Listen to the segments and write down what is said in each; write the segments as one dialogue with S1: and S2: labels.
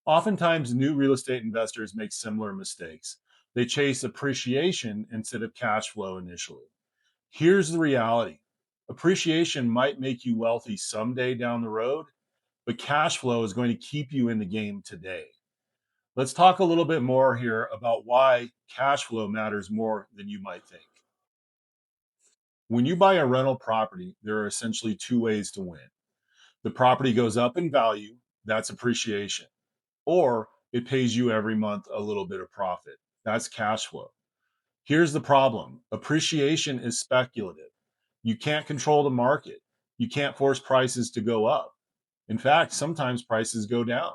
S1: Oftentimes, new real estate investors make similar mistakes. They chase appreciation instead of cash flow initially. Here's the reality: appreciation might make you wealthy someday down the road, but cash flow is going to keep you in the game today. Let's talk a little bit more here about why cash flow matters more than you might think. When you buy a rental property, there are essentially two ways to win. The property goes up in value, that's appreciation, or it pays you every month a little bit of profit. That's cash flow. Here's the problem: appreciation is speculative. You can't control the market, you can't force prices to go up. In fact, sometimes prices go down.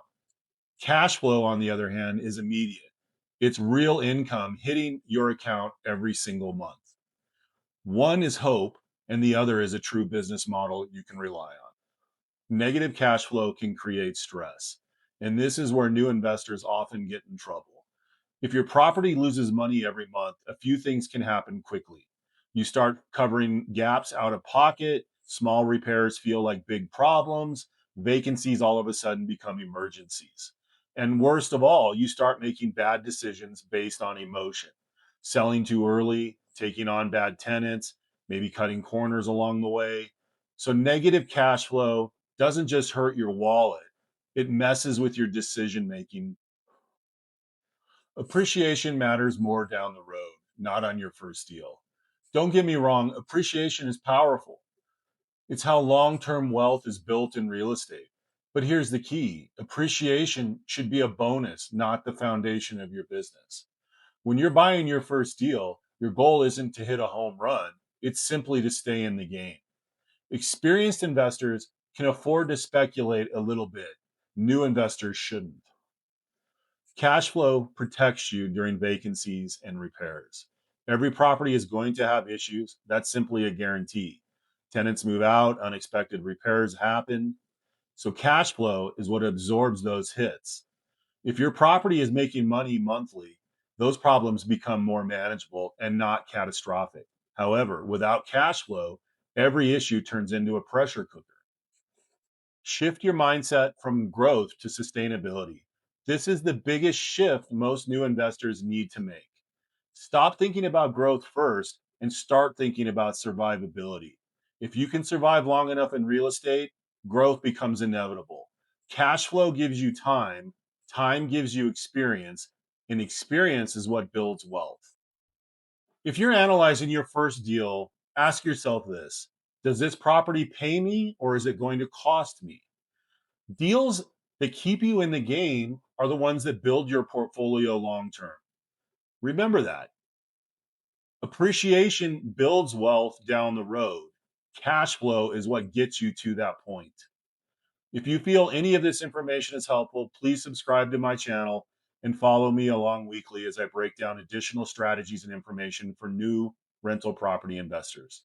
S1: Cash flow, on the other hand, is immediate. It's real income hitting your account every single month. One is hope, and the other is a true business model you can rely on. Negative cash flow can create stress, and this is where new investors often get in trouble. If your property loses money every month, a few things can happen quickly. You start covering gaps out of pocket, small repairs feel like big problems, vacancies all of a sudden become emergencies. And worst of all, you start making bad decisions based on emotion, selling too early, taking on bad tenants, maybe cutting corners along the way. So, negative cash flow doesn't just hurt your wallet, it messes with your decision making. Appreciation matters more down the road, not on your first deal. Don't get me wrong, appreciation is powerful. It's how long term wealth is built in real estate. But here's the key: appreciation should be a bonus, not the foundation of your business. When you're buying your first deal, your goal isn't to hit a home run, it's simply to stay in the game. Experienced investors can afford to speculate a little bit, new investors shouldn't. Cash flow protects you during vacancies and repairs. Every property is going to have issues. That's simply a guarantee. Tenants move out, unexpected repairs happen. So, cash flow is what absorbs those hits. If your property is making money monthly, those problems become more manageable and not catastrophic. However, without cash flow, every issue turns into a pressure cooker. Shift your mindset from growth to sustainability. This is the biggest shift most new investors need to make. Stop thinking about growth first and start thinking about survivability. If you can survive long enough in real estate, growth becomes inevitable. Cash flow gives you time, time gives you experience, and experience is what builds wealth. If you're analyzing your first deal, ask yourself this: does this property pay me or is it going to cost me? Deals that keep you in the game are the ones that build your portfolio long term. Remember that. Appreciation builds wealth down the road. Cash flow is what gets you to that point. If you feel any of this information is helpful, please subscribe to my channel and follow me along weekly as I break down additional strategies and information for new rental property investors.